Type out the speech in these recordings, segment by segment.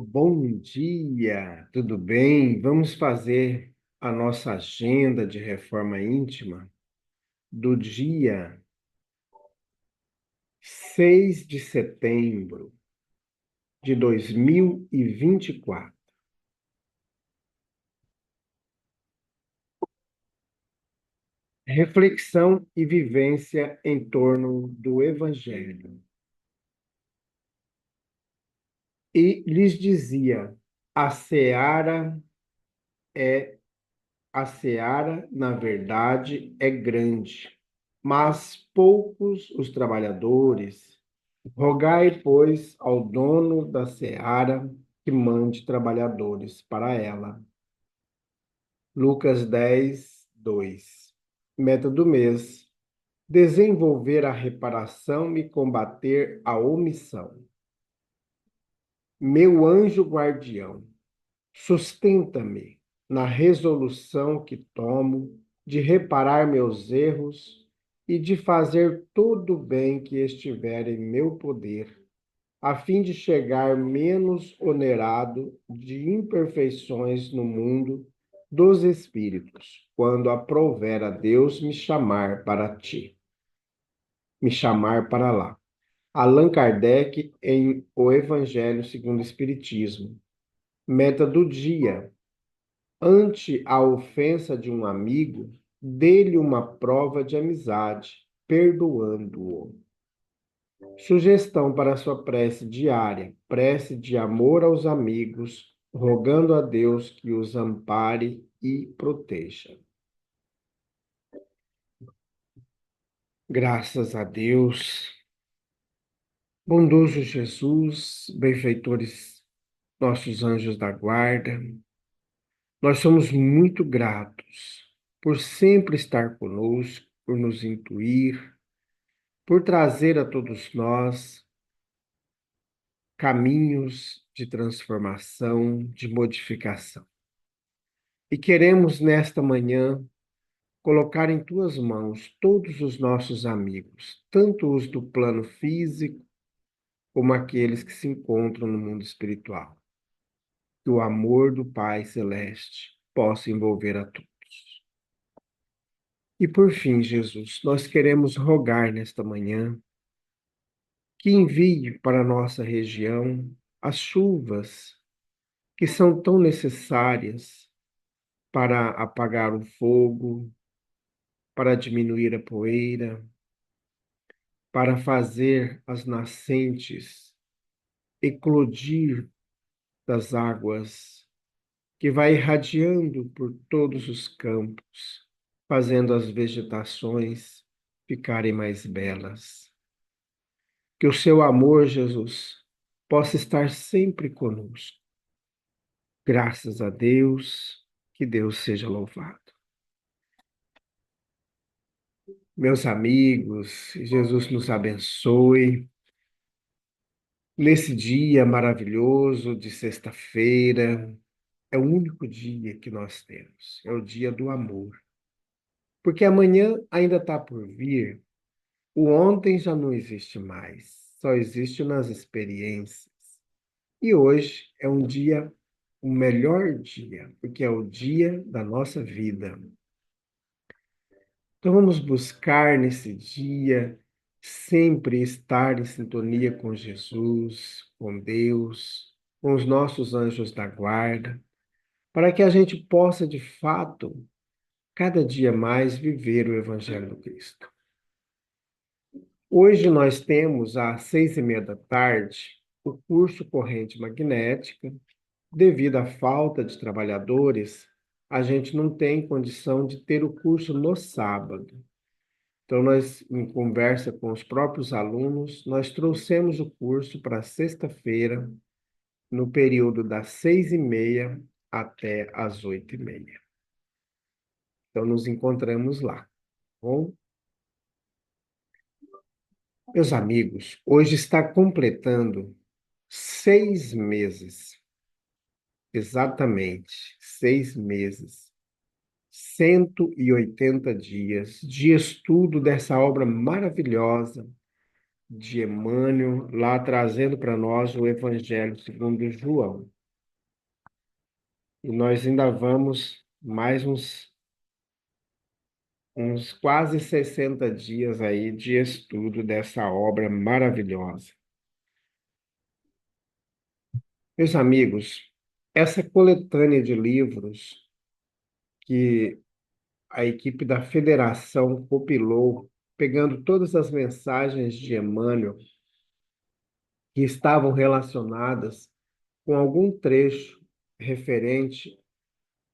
Bom dia, tudo bem? Vamos fazer a nossa agenda de reforma íntima do dia 6 de setembro de 2024. Reflexão e vivência em torno do Evangelho. E lhes dizia: a seara é na verdade, é grande, mas poucos os trabalhadores. Rogai, pois, ao dono da seara que mande trabalhadores para ela. Lucas 10, 2. Meta do mês: desenvolver a reparação e combater a omissão. Meu anjo guardião, sustenta-me na resolução que tomo de reparar meus erros e de fazer todo o bem que estiver em meu poder, a fim de chegar menos onerado de imperfeições no mundo dos espíritos, quando aprouver a Deus me chamar para ti, me chamar para lá. Allan Kardec em O Evangelho segundo o Espiritismo. Meta do dia: ante a ofensa de um amigo, dê-lhe uma prova de amizade, perdoando-o. Sugestão para sua prece diária: prece de amor aos amigos, rogando a Deus que os ampare e proteja. Graças a Deus, bondoso Jesus, benfeitores, nossos anjos da guarda, nós somos muito gratos por sempre estar conosco, por nos intuir, por trazer a todos nós caminhos de transformação, de modificação. E queremos nesta manhã colocar em tuas mãos todos os nossos amigos, tanto os do plano físico como aqueles que se encontram no mundo espiritual. Que o amor do Pai Celeste possa envolver a todos. E por fim, Jesus, nós queremos rogar nesta manhã que envie para a nossa região as chuvas que são tão necessárias para apagar o fogo, para diminuir a poeira, para fazer as nascentes eclodir das águas que vai irradiando por todos os campos, fazendo as vegetações ficarem mais belas. Que o seu amor, Jesus, possa estar sempre conosco. Graças a Deus, que Deus seja louvado. Meus amigos, Jesus nos abençoe. Nesse dia maravilhoso de sexta-feira, é o único dia que nós temos, é o dia do amor. Porque amanhã ainda está por vir, o ontem já não existe mais, só existe nas experiências. E hoje é um dia, o melhor dia, porque é o dia da nossa vida. Então vamos buscar nesse dia sempre estar em sintonia com Jesus, com Deus, com os nossos anjos da guarda, para que a gente possa, de fato, cada dia mais viver o Evangelho do Cristo. Hoje nós temos, às 6h30 da tarde, o curso Corrente Magnética. Devido à falta de trabalhadores, a gente não tem condição de ter o curso no sábado. Então, nós, em conversa com os próprios alunos, nós trouxemos o curso para sexta-feira, no período das 6h30 até as 8h30. Então, nos encontramos lá, tá bom? Meus amigos, hoje está completando 6 meses, exatamente 6 meses, 180 dias de estudo dessa obra maravilhosa de Emmanuel, lá trazendo para nós o Evangelho segundo João. E nós ainda vamos mais uns quase 60 dias aí de estudo dessa obra maravilhosa. Meus amigos, essa coletânea de livros que a equipe da Federação compilou, pegando todas as mensagens de Emmanuel que estavam relacionadas com algum trecho referente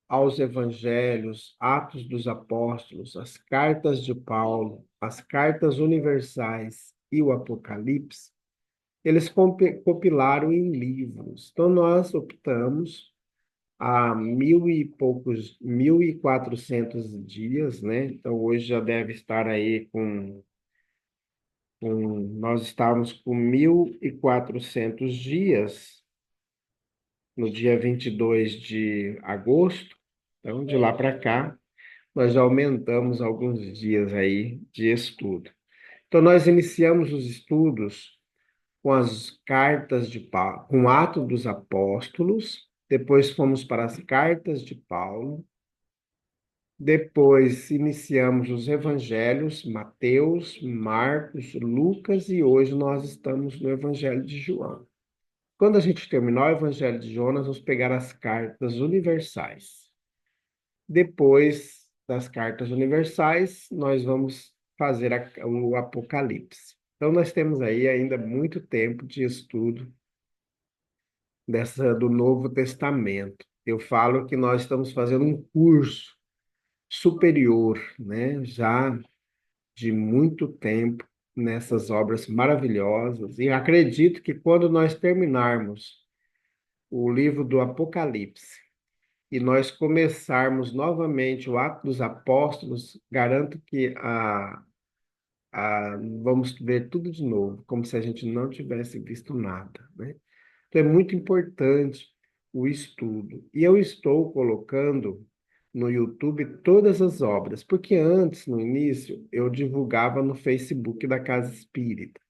aos evangelhos, Atos dos Apóstolos, as cartas de Paulo, as cartas universais e o Apocalipse, eles compilaram em livros. Então, nós optamos há 1.400 dias, né? Então, hoje já deve estar aí nós estávamos com 1.400 dias no dia 22 de agosto. Então, de lá para cá, nós já aumentamos alguns dias aí de estudo. Então, nós iniciamos os estudos com as cartas de Paulo, com o Ato dos Apóstolos, depois fomos para as cartas de Paulo, depois iniciamos os evangelhos, Mateus, Marcos, Lucas, e hoje nós estamos no Evangelho de João. Quando a gente terminar o Evangelho de João, nós vamos pegar as cartas universais. Depois das cartas universais, nós vamos fazer o Apocalipse. Então, nós temos aí ainda muito tempo de estudo do Novo Testamento. Eu falo que nós estamos fazendo um curso superior, né? Já de muito tempo nessas obras maravilhosas. E acredito que quando nós terminarmos o livro do Apocalipse e nós começarmos novamente o Ato dos Apóstolos, garanto que vamos ver tudo de novo, como se a gente não tivesse visto nada, né? Então, é muito importante o estudo. E eu estou colocando no YouTube todas as obras, porque antes, no início, eu divulgava no Facebook da Casa Espírita.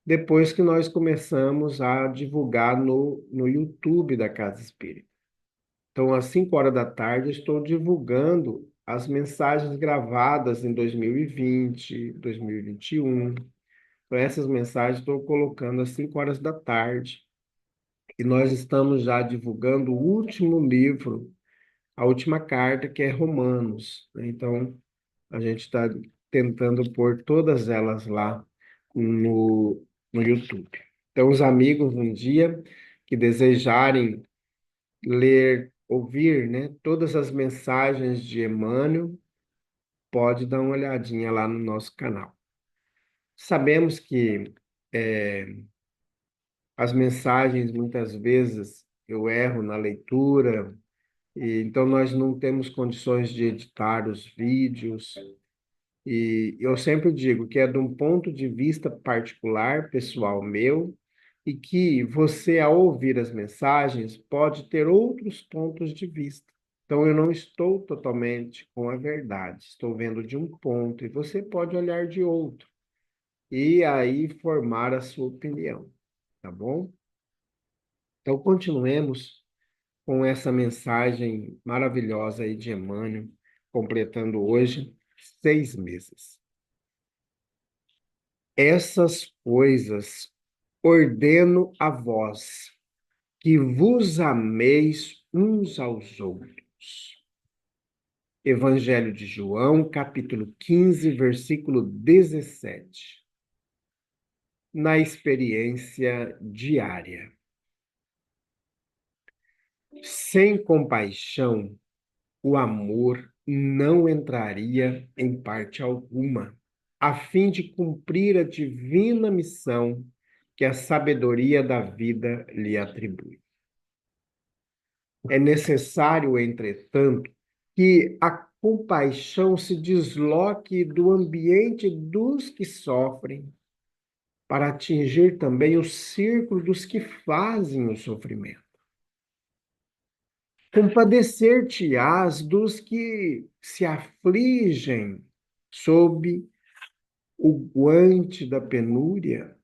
Depois que nós começamos a divulgar no YouTube da Casa Espírita. Então, às 5 horas da tarde, eu estou divulgando as mensagens gravadas em 2020, 2021. Então, essas mensagens estou colocando às 5 horas da tarde. E nós estamos já divulgando o último livro, a última carta, que é Romanos, né? Então, a gente está tentando pôr todas elas lá no YouTube. Então, os amigos, um dia que desejarem ler, ouvir, né, todas as mensagens de Emmanuel, pode dar uma olhadinha lá no nosso canal. Sabemos que as mensagens, muitas vezes, eu erro na leitura, e então nós não temos condições de editar os vídeos. E eu sempre digo que é de um ponto de vista particular, pessoal meu, e que você, ao ouvir as mensagens, pode ter outros pontos de vista. Então, eu não estou totalmente com a verdade, estou vendo de um ponto, e você pode olhar de outro, e aí formar a sua opinião, tá bom? Então, continuemos com essa mensagem maravilhosa aí de Emmanuel, completando hoje 6 meses. Essas coisas ordeno a vós, que vos ameis uns aos outros. Evangelho de João, capítulo 15, versículo 17. Na experiência diária. Sem compaixão, o amor não entraria em parte alguma, a fim de cumprir a divina missão que a sabedoria da vida lhe atribui. É necessário, entretanto, que a compaixão se desloque do ambiente dos que sofrem, para atingir também o círculo dos que fazem o sofrimento. Compadecer-te-ás dos que se afligem sob o guante da penúria.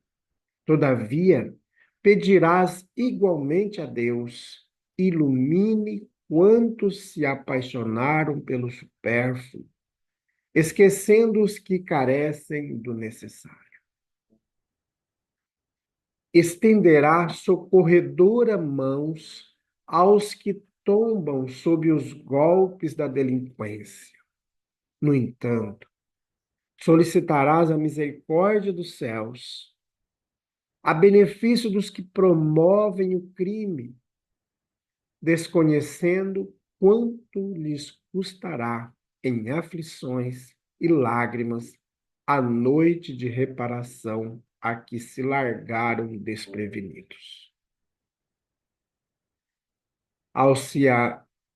Todavia, pedirás igualmente a Deus, ilumine quantos se apaixonaram pelo supérfluo, esquecendo os que carecem do necessário. Estenderá socorredora mãos aos que tombam sob os golpes da delinquência. No entanto, solicitarás a misericórdia dos céus, a benefício dos que promovem o crime, desconhecendo quanto lhes custará em aflições e lágrimas a noite de reparação a que se largaram desprevenidos.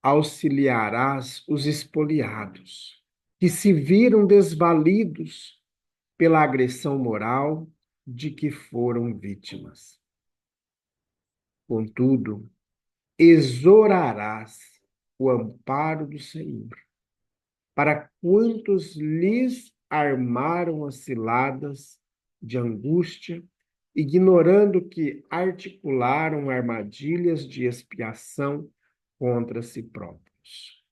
Auxiliarás os espoliados, que se viram desvalidos pela agressão moral de que foram vítimas. Contudo, exorarás o amparo do Senhor para quantos lhes armaram as ciladas de angústia, ignorando que articularam armadilhas de expiação contra si próprios.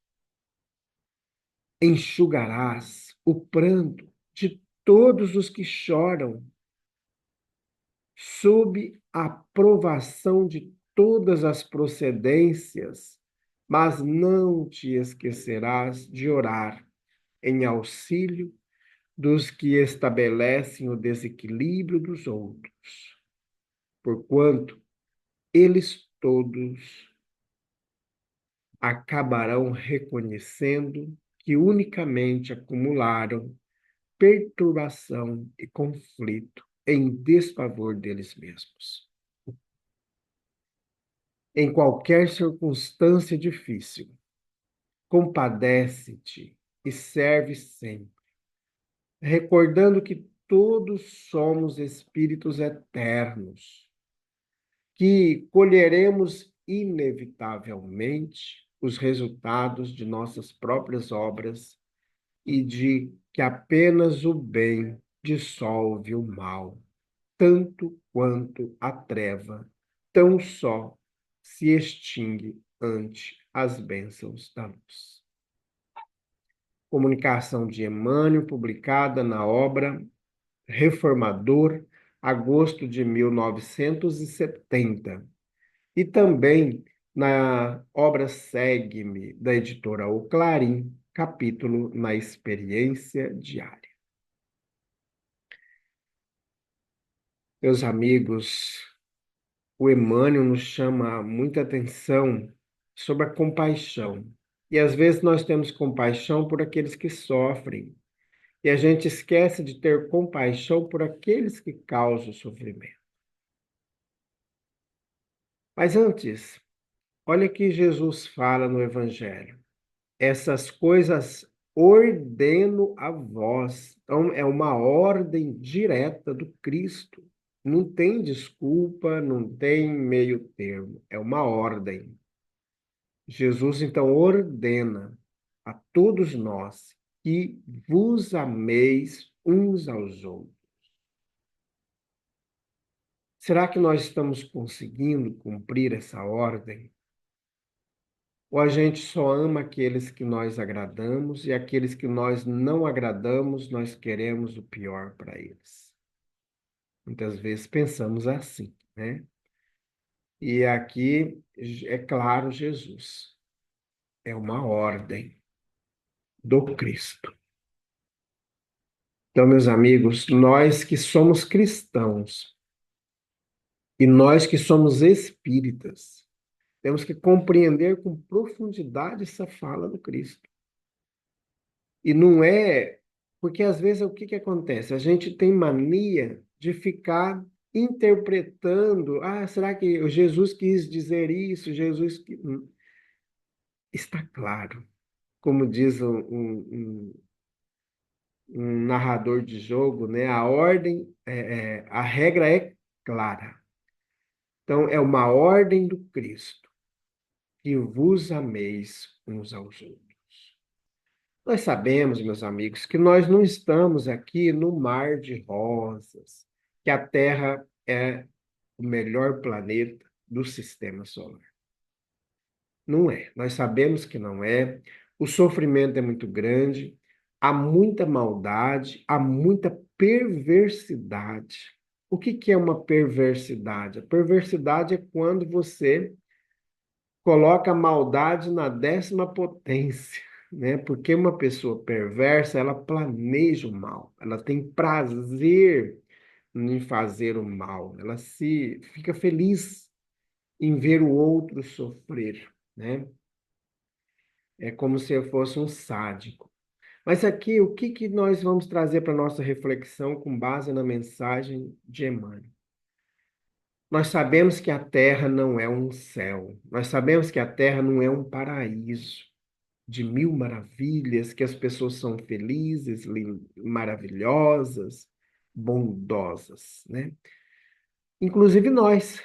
Enxugarás o pranto de todos os que choram, sob a provação de todas as procedências, mas não te esquecerás de orar em auxílio dos que estabelecem o desequilíbrio dos outros, porquanto eles todos acabarão reconhecendo que unicamente acumularam perturbação e conflito em desfavor deles mesmos. Em qualquer circunstância difícil, compadece-te e serve sempre, recordando que todos somos espíritos eternos, que colheremos inevitavelmente os resultados de nossas próprias obras e de que apenas o bem dissolve o mal, tanto quanto a treva tão só se extingue ante as bênçãos da luz. Comunicação de Emmanuel, publicada na obra Reformador, agosto de 1970, e também na obra Segue-me, da editora O Clarim, capítulo Na Experiência Diária. Meus amigos, o Emmanuel nos chama muita atenção sobre a compaixão. E às vezes nós temos compaixão por aqueles que sofrem, e a gente esquece de ter compaixão por aqueles que causam sofrimento. Mas antes, olha que Jesus fala no Evangelho. Essas coisas ordeno a vós. Então, é uma ordem direta do Cristo. Não tem desculpa, não tem meio termo. É uma ordem. Jesus, então, ordena a todos nós que vos ameis uns aos outros. Será que nós estamos conseguindo cumprir essa ordem? Ou a gente só ama aqueles que nós agradamos e aqueles que nós não agradamos, nós queremos o pior para eles? Muitas vezes pensamos assim, né? E aqui, é claro, Jesus. É uma ordem do Cristo. Então, meus amigos, nós que somos cristãos e nós que somos espíritas, temos que compreender com profundidade essa fala do Cristo. E não é, porque às vezes o que acontece? A gente tem mania de ficar interpretando, será que o Jesus quis dizer isso? Está claro, como diz um narrador de jogo, né? A ordem, a regra é clara. Então, é uma ordem do Cristo, que vos ameis uns aos outros. Nós sabemos, meus amigos, que nós não estamos aqui no mar de rosas, que a Terra é o melhor planeta do sistema solar. Não é. Nós sabemos que não é. O sofrimento é muito grande, há muita maldade, há muita perversidade. O que que é uma perversidade? A perversidade é quando você coloca a maldade na 10ª potência, né? Porque uma pessoa perversa, ela planeja o mal, ela tem prazer em fazer o mal, ela se fica feliz em ver o outro sofrer, né? É como se eu fosse um sádico. Mas aqui, o que que nós vamos trazer para a nossa reflexão com base na mensagem de Emmanuel? Nós sabemos que a Terra não é um céu, nós sabemos que a Terra não é um paraíso de mil maravilhas, que as pessoas são felizes, maravilhosas, bondosas, né? Inclusive nós,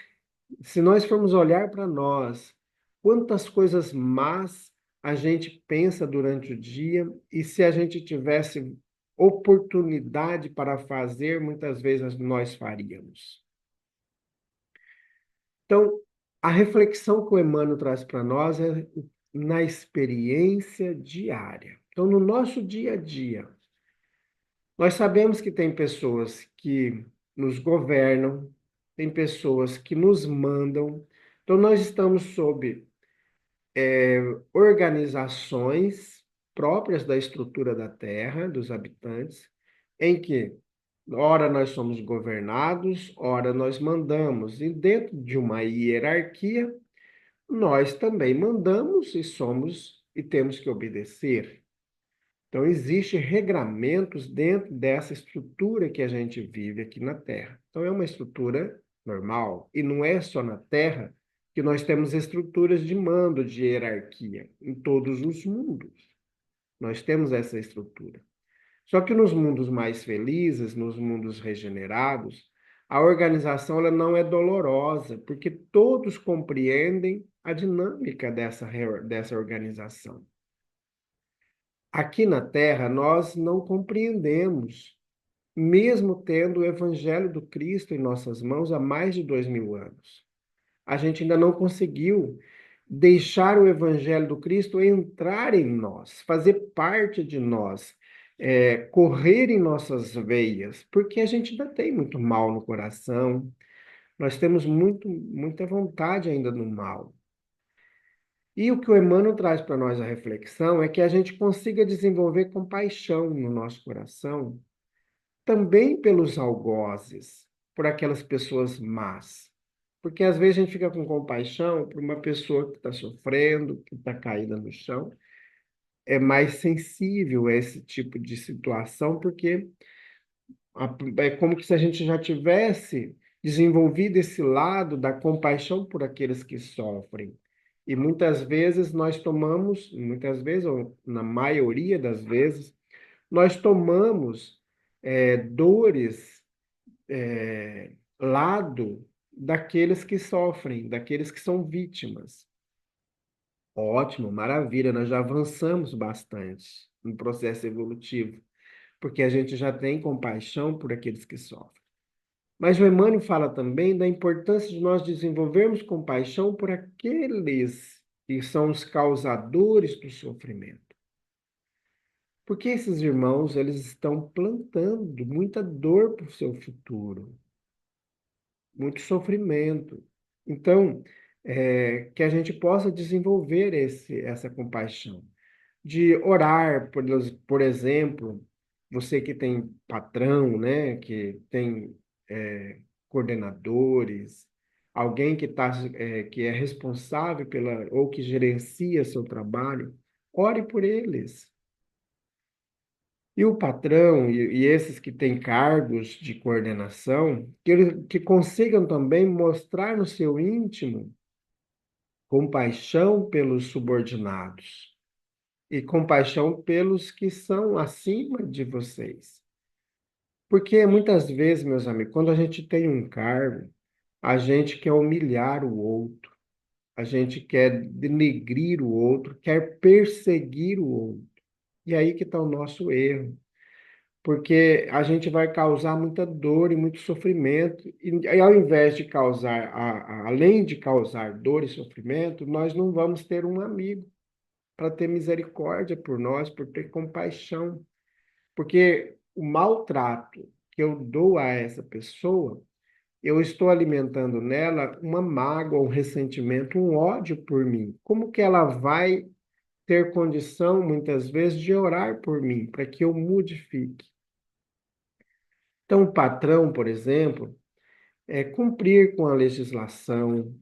se nós formos olhar para nós, quantas coisas más a gente pensa durante o dia, e se a gente tivesse oportunidade para fazer, muitas vezes nós faríamos. Então, a reflexão que o Emmanuel traz para nós é na experiência diária. Então, no nosso dia a dia, nós sabemos que tem pessoas que nos governam, tem pessoas que nos mandam. Então, nós estamos sob organizações próprias da estrutura da Terra, dos habitantes, em que, ora, nós somos governados, ora, nós mandamos. E dentro de uma hierarquia, nós também mandamos e somos e temos que obedecer. Então, existem regramentos dentro dessa estrutura que a gente vive aqui na Terra. Então, é uma estrutura normal. E não é só na Terra que nós temos estruturas de mando, de hierarquia. Em todos os mundos, nós temos essa estrutura. Só que nos mundos mais felizes, nos mundos regenerados, a organização ela não é dolorosa, porque todos compreendem a dinâmica dessa organização. Aqui na Terra, nós não compreendemos, mesmo tendo o Evangelho do Cristo em nossas mãos há mais de 2000 anos. A gente ainda não conseguiu deixar o Evangelho do Cristo entrar em nós, fazer parte de nós, correr em nossas veias, porque a gente ainda tem muito mal no coração, nós temos muita vontade ainda no mal. E o que o Emmanuel traz para nós a reflexão é que a gente consiga desenvolver compaixão no nosso coração, também pelos algozes, por aquelas pessoas más. Porque às vezes a gente fica com compaixão por uma pessoa que está sofrendo, que está caída no chão, é mais sensível a esse tipo de situação, porque é como se a gente já tivesse desenvolvido esse lado da compaixão por aqueles que sofrem. E muitas vezes nós tomamos, muitas vezes, ou na maioria das vezes, nós tomamos dores, lado daqueles que sofrem, daqueles que são vítimas. Ótimo, maravilha, nós já avançamos bastante no processo evolutivo, porque a gente já tem compaixão por aqueles que sofrem. Mas o Emmanuel fala também da importância de nós desenvolvermos compaixão por aqueles que são os causadores do sofrimento. Porque esses irmãos, eles estão plantando muita dor para o seu futuro, muito sofrimento. Então, que a gente possa desenvolver essa compaixão, de orar, por exemplo, você que tem patrão, né, que tem coordenadores, alguém que é responsável ou que gerencia seu trabalho, ore por eles. E o patrão e esses que têm cargos de coordenação, que consigam também mostrar no seu íntimo compaixão pelos subordinados e compaixão pelos que são acima de vocês. Porque muitas vezes, meus amigos, quando a gente tem um cargo, a gente quer humilhar o outro, a gente quer denegrir o outro, quer perseguir o outro. E aí que está o nosso erro, porque a gente vai causar muita dor e muito sofrimento, e ao invés de causar, além de causar dor e sofrimento, nós não vamos ter um amigo para ter misericórdia por nós, por ter compaixão, porque o maltrato que eu dou a essa pessoa, eu estou alimentando nela uma mágoa, um ressentimento, um ódio por mim. Como que ela vai ter condição, muitas vezes, de orar por mim, para que eu modifique? Então, o patrão, por exemplo, é cumprir com a legislação,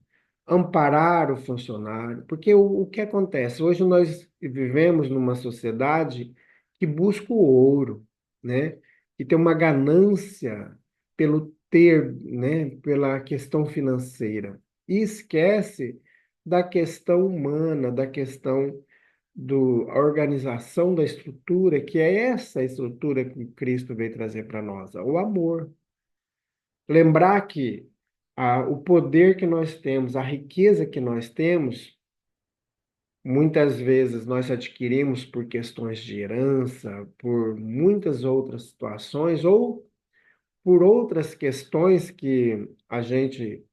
amparar o funcionário, porque o que acontece? Hoje nós vivemos numa sociedade que busca o ouro, né? Que tem uma ganância pelo ter, né? Pela questão financeira. E esquece da questão humana, da questão a organização da estrutura, que é essa estrutura que Cristo veio trazer para nós, o amor. Lembrar que o poder que nós temos, a riqueza que nós temos, muitas vezes nós adquirimos por questões de herança, por muitas outras situações, ou por outras questões que a gente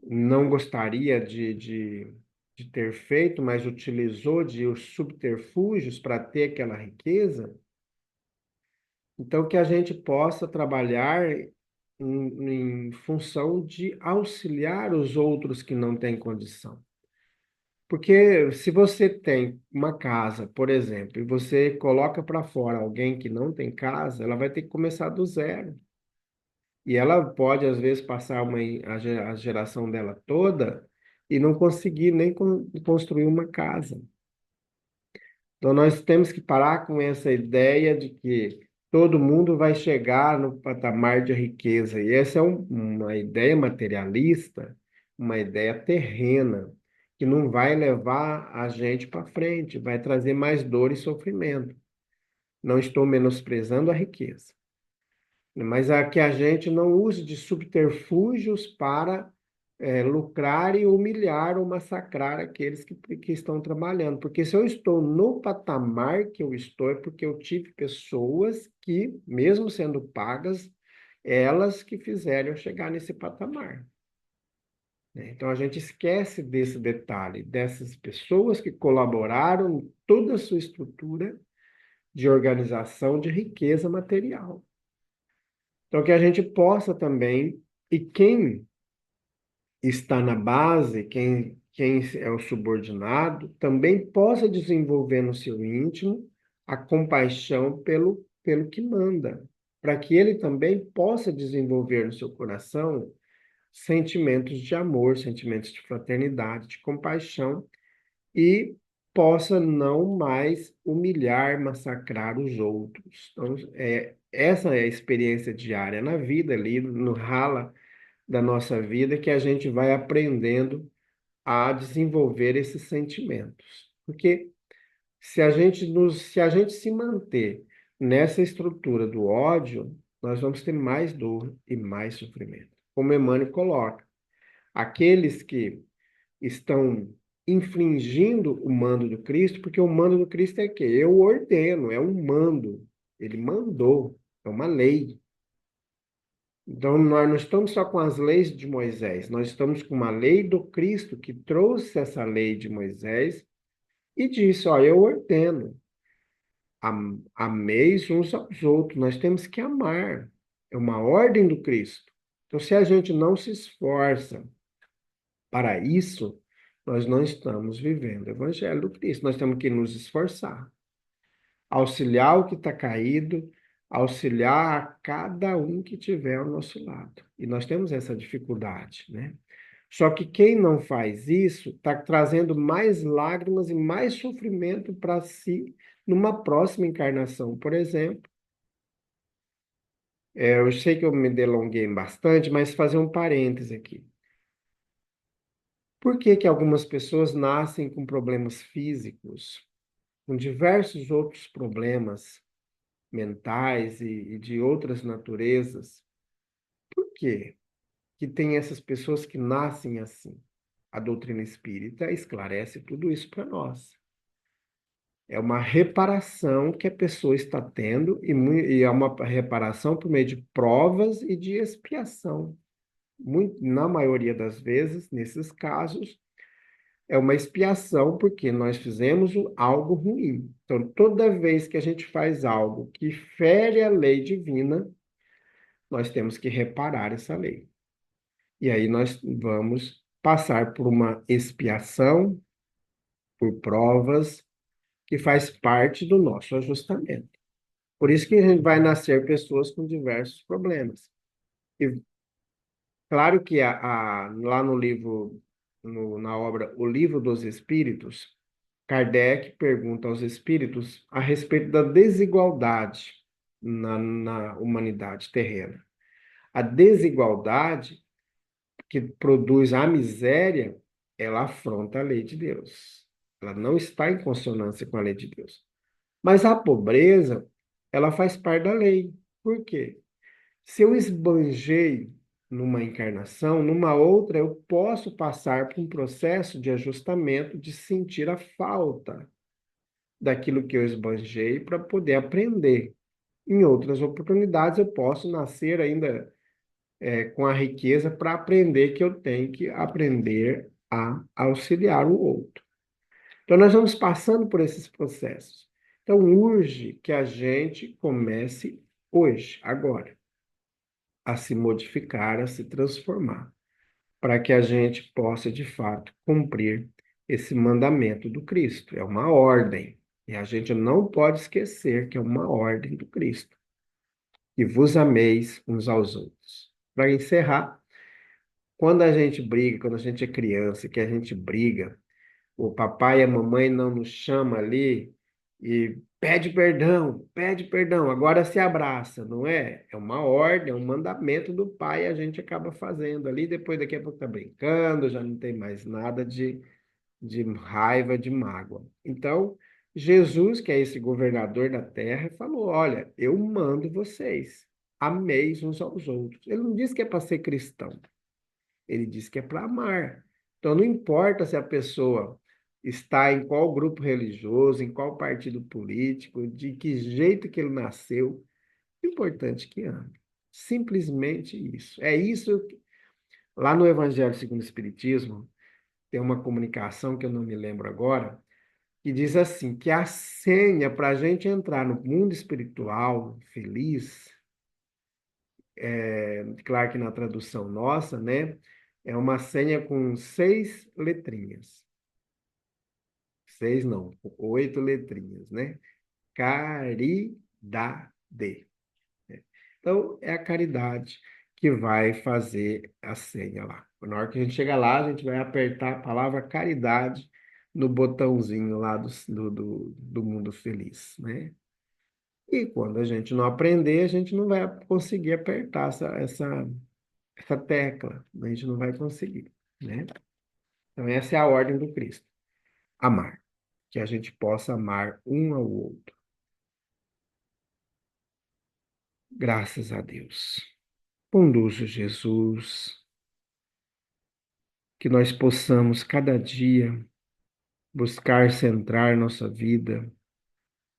não gostaria de ter feito, mas utilizou de os subterfúgios para ter aquela riqueza. Então, que a gente possa trabalhar em função de auxiliar os outros que não têm condição. Porque se você tem uma casa, por exemplo, e você coloca para fora alguém que não tem casa, ela vai ter que começar do zero. E ela pode, às vezes, passar a geração dela toda e não conseguir nem construir uma casa. Então, nós temos que parar com essa ideia de que todo mundo vai chegar no patamar de riqueza. E essa é uma ideia materialista, uma ideia terrena, que não vai levar a gente para frente, vai trazer mais dor e sofrimento. Não estou menosprezando a riqueza, mas a que a gente não use de subterfúgios para lucrar e humilhar ou massacrar aqueles que estão trabalhando. Porque se eu estou no patamar que eu estou, é porque eu tive pessoas que, mesmo sendo pagas, elas que fizeram eu chegar nesse patamar, né? Então a gente esquece desse detalhe, dessas pessoas que colaboraram em toda a sua estrutura de organização de riqueza material. Então, que a gente possa também, e quem está na base, quem é o subordinado, também possa desenvolver no seu íntimo a compaixão pelo que manda, para que ele também possa desenvolver no seu coração sentimentos de amor, sentimentos de fraternidade, de compaixão e possa não mais humilhar, massacrar os outros. Então, essa é a experiência diária na vida, ali no rala da nossa vida, que a gente vai aprendendo a desenvolver esses sentimentos. Porque se a gente se manter nessa estrutura do ódio, nós vamos ter mais dor e mais sofrimento. Como Emmanuel coloca, aqueles que estão infringindo o mando do Cristo, porque o mando do Cristo é que eu ordeno, é um mando. Ele mandou, é uma lei. Então, nós não estamos só com as leis de Moisés, nós estamos com uma lei do Cristo que trouxe essa lei de Moisés e disse: ó, eu ordeno, ameis uns aos outros, nós temos que amar. É uma ordem do Cristo. Então, se a gente não se esforça para isso, nós não estamos vivendo o Evangelho do Cristo. Nós temos que nos esforçar, auxiliar o que está caído, auxiliar a cada um que tiver ao nosso lado. E nós temos essa dificuldade, né? Só que quem não faz isso está trazendo mais lágrimas e mais sofrimento para si numa próxima encarnação, por exemplo. Eu sei que eu me delonguei bastante, mas fazer um parêntese aqui. Por que que algumas pessoas nascem com problemas físicos, com diversos outros problemas mentais e de outras naturezas? Por quê que tem essas pessoas que nascem assim? A doutrina espírita esclarece tudo isso para nós. É uma reparação que a pessoa está tendo e é uma reparação por meio de provas e de expiação. Na maioria das vezes, nesses casos, é uma expiação porque nós fizemos algo ruim. Então, toda vez que a gente faz algo que fere a lei divina, nós temos que reparar essa lei. E aí nós vamos passar por uma expiação, por provas, que faz parte do nosso ajustamento. Por isso que a gente vai nascer pessoas com diversos problemas. E claro que lá no livro, na obra O Livro dos Espíritos, Kardec pergunta aos espíritos a respeito da desigualdade na humanidade terrena. A desigualdade que produz a miséria, ela afronta a lei de Deus. Ela não está em consonância com a lei de Deus. Mas a pobreza, ela faz parte da lei. Por quê? Se eu esbanjei numa encarnação, numa outra eu posso passar por um processo de ajustamento, de sentir a falta daquilo que eu esbanjei para poder aprender. Em outras oportunidades, eu posso nascer ainda com a riqueza para aprender que eu tenho que aprender a auxiliar o outro. Então, nós vamos passando por esses processos. Então, urge que a gente comece hoje, agora, a se modificar, a se transformar, para que a gente possa, de fato, cumprir esse mandamento do Cristo. É uma ordem. E a gente não pode esquecer que é uma ordem do Cristo. E vos ameis uns aos outros. Para encerrar, quando a gente briga, quando a gente é criança, que a gente briga, o papai e a mamãe não nos chama ali e pede perdão, agora se abraça, não é? É uma ordem, é um mandamento do pai e a gente acaba fazendo ali, depois daqui a pouco tá brincando, já não tem mais nada de raiva, de mágoa. Então, Jesus, que é esse governador da terra, falou: olha, eu mando vocês, ameis uns aos outros. Ele não disse que é para ser cristão. Ele diz que é para amar. Então, não importa se a pessoa está em qual grupo religioso, em qual partido político, de que jeito que ele nasceu, o importante é que ame. Simplesmente isso. É isso. Lá no Evangelho segundo o Espiritismo, tem uma comunicação que eu não me lembro agora, que diz assim, que a senha para a gente entrar no mundo espiritual feliz, claro que na tradução nossa, né? É uma senha com 6 letrinhas. 6 não, 8 letrinhas, né? Caridade. Né? Então, é a caridade que vai fazer a senha lá. Na hora que a gente chega lá, a gente vai apertar a palavra caridade no botãozinho lá do mundo feliz, né? E quando a gente não aprender, a gente não vai conseguir apertar essa tecla. A gente não vai conseguir, né? Então, essa é a ordem do Cristo. Amar. Que a gente possa amar um ao outro. Graças a Deus. Bondoso Jesus, que nós possamos cada dia buscar centrar nossa vida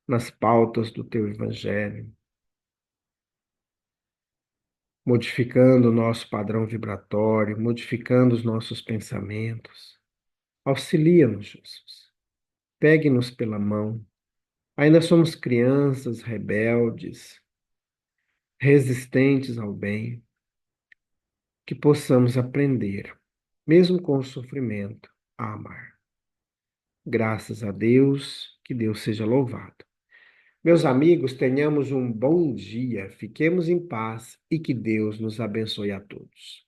nas pautas do Teu Evangelho, modificando o nosso padrão vibratório, modificando os nossos pensamentos. Auxilia-nos, Jesus. Pegue-nos pela mão. Ainda somos crianças rebeldes, resistentes ao bem, que possamos aprender, mesmo com o sofrimento, a amar. Graças a Deus, que Deus seja louvado. Meus amigos, tenhamos um bom dia, fiquemos em paz e que Deus nos abençoe a todos.